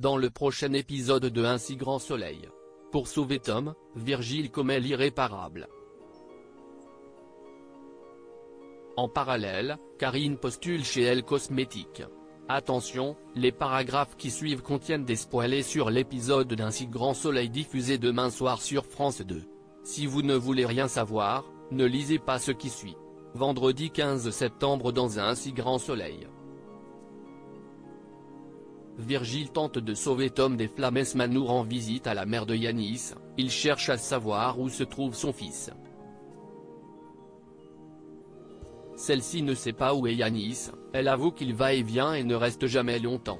Dans le prochain épisode de Un si grand soleil. Pour sauver Tom, Virgile commet l'irréparable. En parallèle, Karine postule chez Elle Cosmétiques. Attention, les paragraphes qui suivent contiennent des spoilers sur l'épisode d'Un si grand soleil diffusé demain soir sur France 2. Si vous ne voulez rien savoir, ne lisez pas ce qui suit. Vendredi 15 septembre dans Un si grand soleil. Virgile tente de sauver Tom des flammes. Manu rend visite à la mère de Yanis, il cherche à savoir où se trouve son fils. Celle-ci ne sait pas où est Yanis, elle avoue qu'il va et vient et ne reste jamais longtemps.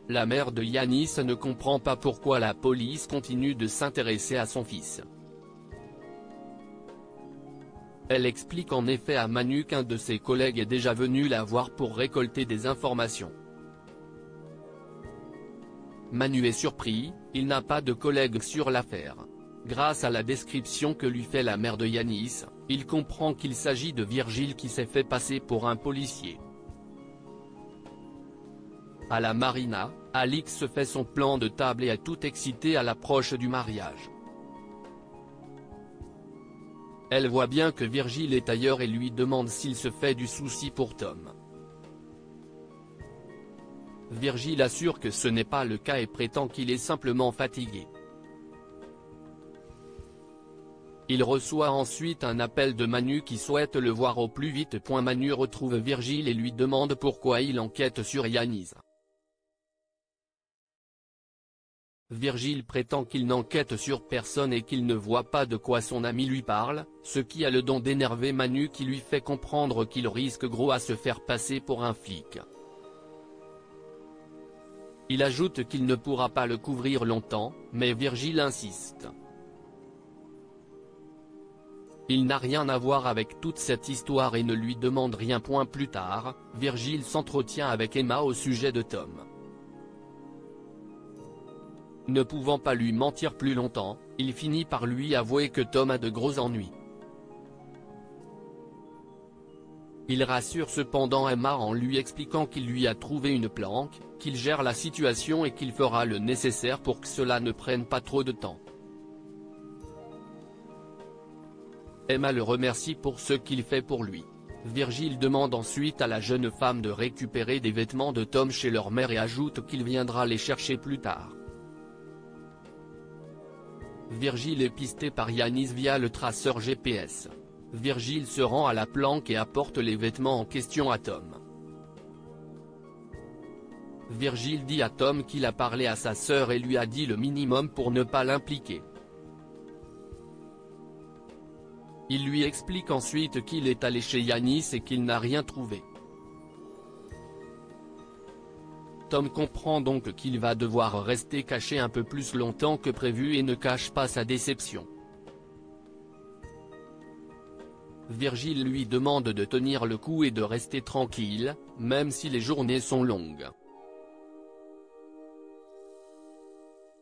La mère de Yanis ne comprend pas pourquoi la police continue de s'intéresser à son fils. Elle explique en effet à Manu qu'un de ses collègues est déjà venu la voir pour récolter des informations. Manu est surpris, il n'a pas de collègue sur l'affaire. Grâce à la description que lui fait la mère de Yanis, il comprend qu'il s'agit de Virgile qui s'est fait passer pour un policier. À la marina, Alix se fait son plan de table et est tout excitée à l'approche du mariage. Elle voit bien que Virgile est ailleurs et lui demande s'il se fait du souci pour Tom. Virgile assure que ce n'est pas le cas et prétend qu'il est simplement fatigué. Il reçoit ensuite un appel de Manu qui souhaite le voir au plus vite. Manu retrouve Virgile et lui demande pourquoi il enquête sur Yanis. Virgile prétend qu'il n'enquête sur personne et qu'il ne voit pas de quoi son ami lui parle, ce qui a le don d'énerver Manu qui lui fait comprendre qu'il risque gros à se faire passer pour un flic. Il ajoute qu'il ne pourra pas le couvrir longtemps, mais Virgile insiste. Il n'a rien à voir avec toute cette histoire et ne lui demande rien. Plus tard, Virgile s'entretient avec Emma au sujet de Tom. Ne pouvant pas lui mentir plus longtemps, il finit par lui avouer que Tom a de gros ennuis. Il rassure cependant Emma en lui expliquant qu'il lui a trouvé une planque, qu'il gère la situation et qu'il fera le nécessaire pour que cela ne prenne pas trop de temps. Emma le remercie pour ce qu'il fait pour lui. Virgile demande ensuite à la jeune femme de récupérer des vêtements de Tom chez leur mère et ajoute qu'il viendra les chercher plus tard. Virgile est pisté par Yanis via le traceur GPS. Virgile se rend à la planque et apporte les vêtements en question à Tom. Virgile dit à Tom qu'il a parlé à sa sœur et lui a dit le minimum pour ne pas l'impliquer. Il lui explique ensuite qu'il est allé chez Yanis et qu'il n'a rien trouvé. Tom comprend donc qu'il va devoir rester caché un peu plus longtemps que prévu et ne cache pas sa déception. Virgile lui demande de tenir le coup et de rester tranquille, même si les journées sont longues.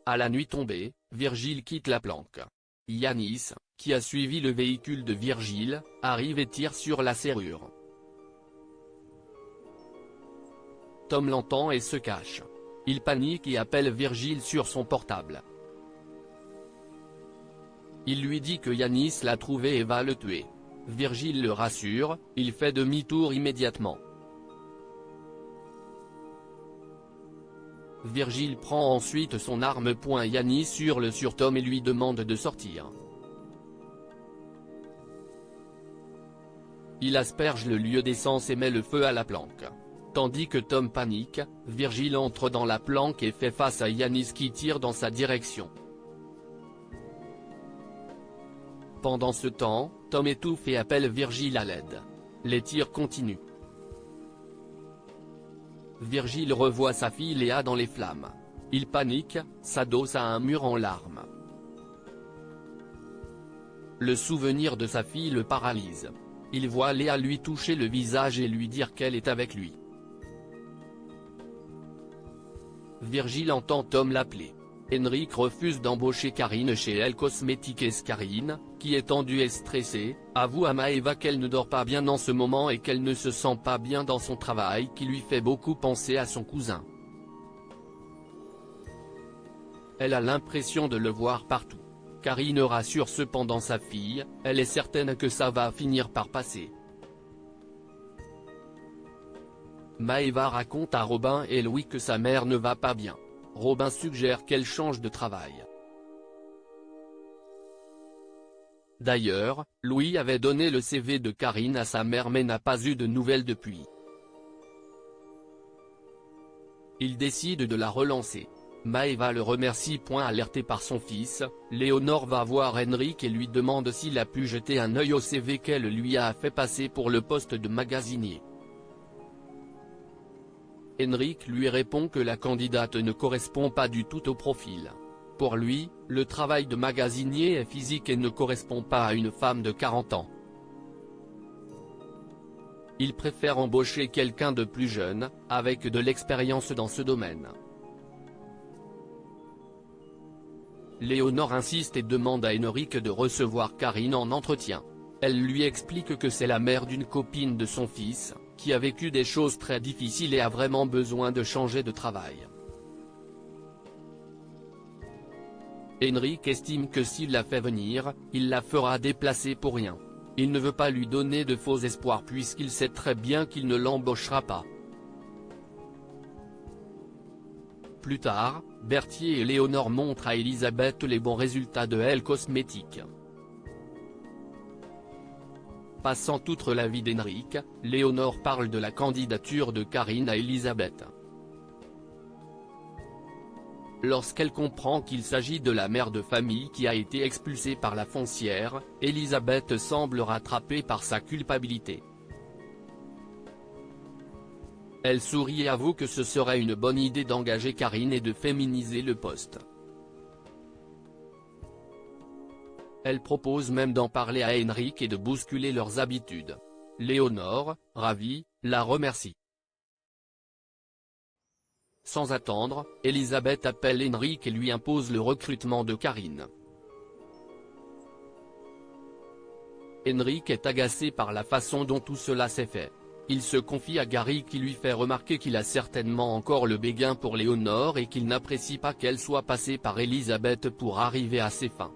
À la nuit tombée, Virgile quitte la planque. Yanis, qui a suivi le véhicule de Virgile, arrive et tire sur la serrure. Tom l'entend et se cache. Il panique et appelle Virgile sur son portable. Il lui dit que Yanis l'a trouvé et va le tuer. Virgile le rassure, il fait demi-tour immédiatement. Virgile prend ensuite son arme. Yanis hurle sur Tom et lui demande de sortir. Il asperge le lieu d'essence et met le feu à la planque. Tandis que Tom panique, Virgile entre dans la planque et fait face à Yanis qui tire dans sa direction. Pendant ce temps, Tom étouffe et appelle Virgile à l'aide. Les tirs continuent. Virgile revoit sa fille Léa dans les flammes. Il panique, s'adosse à un mur en larmes. Le souvenir de sa fille le paralyse. Il voit Léa lui toucher le visage et lui dire qu'elle est avec lui. Virgile entend Tom l'appeler. Henrik refuse d'embaucher Karine chez Elle Cosmetics. Karine, qui est tendue et stressée, avoue à Maeva qu'elle ne dort pas bien en ce moment et qu'elle ne se sent pas bien dans son travail qui lui fait beaucoup penser à son cousin. Elle a l'impression de le voir partout. Karine rassure cependant sa fille, elle est certaine que ça va finir par passer. Maeva raconte à Robin et Louis que sa mère ne va pas bien. Robin suggère qu'elle change de travail. D'ailleurs, Louis avait donné le CV de Karine à sa mère mais n'a pas eu de nouvelles depuis. Il décide de la relancer. Maeva le remercie. Alerté par son fils, Léonore va voir Henrik et lui demande s'il a pu jeter un œil au CV qu'elle lui a fait passer pour le poste de magasinier. Henrik lui répond que la candidate ne correspond pas du tout au profil. Pour lui, le travail de magasinier est physique et ne correspond pas à une femme de 40 ans. Il préfère embaucher quelqu'un de plus jeune, avec de l'expérience dans ce domaine. Léonore insiste et demande à Henrik de recevoir Karine en entretien. Elle lui explique que c'est la mère d'une copine de son fils, qui a vécu des choses très difficiles et a vraiment besoin de changer de travail. Henrik estime que s'il la fait venir, il la fera déplacer pour rien. Il ne veut pas lui donner de faux espoirs puisqu'il sait très bien qu'il ne l'embauchera pas. Plus tard, Berthier et Léonore montrent à Elisabeth les bons résultats de Elle Cosmetics. Passant outre l'avis d'Henrik, Léonore parle de la candidature de Karine à Elisabeth. Lorsqu'elle comprend qu'il s'agit de la mère de famille qui a été expulsée par la foncière, Elisabeth semble rattrapée par sa culpabilité. Elle sourit et avoue que ce serait une bonne idée d'engager Karine et de féminiser le poste. Elle propose même d'en parler à Henrik et de bousculer leurs habitudes. Léonore, ravie, la remercie. Sans attendre, Elisabeth appelle Henrik et lui impose le recrutement de Karine. Henrik est agacé par la façon dont tout cela s'est fait. Il se confie à Gary qui lui fait remarquer qu'il a certainement encore le béguin pour Léonore et qu'il n'apprécie pas qu'elle soit passée par Elisabeth pour arriver à ses fins.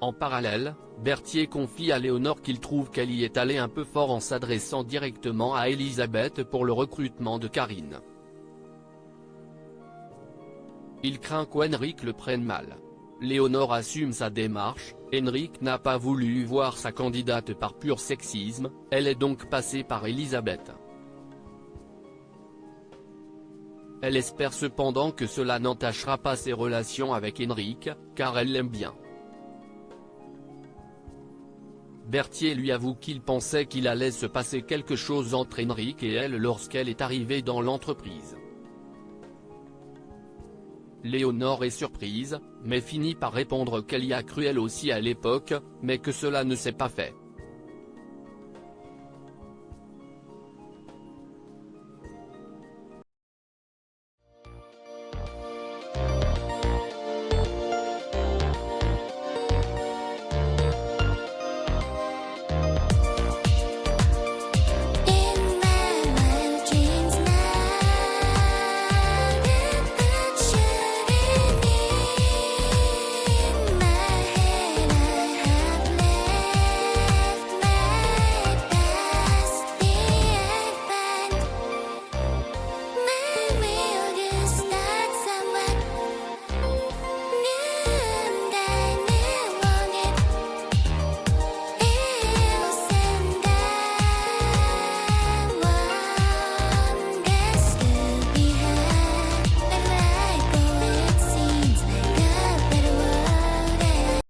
En parallèle, Berthier confie à Léonore qu'il trouve qu'elle y est allée un peu fort en s'adressant directement à Elisabeth pour le recrutement de Karine. Il craint qu'Henrik le prenne mal. Léonore assume sa démarche, Henrik n'a pas voulu voir sa candidate par pur sexisme, elle est donc passée par Elisabeth. Elle espère cependant que cela n'entachera pas ses relations avec Henrik, car elle l'aime bien. Berthier lui avoue qu'il pensait qu'il allait se passer quelque chose entre Henrik et elle lorsqu'elle est arrivée dans l'entreprise. Léonore est surprise, mais finit par répondre qu'elle y a cru elle aussi à l'époque, mais que cela ne s'est pas fait.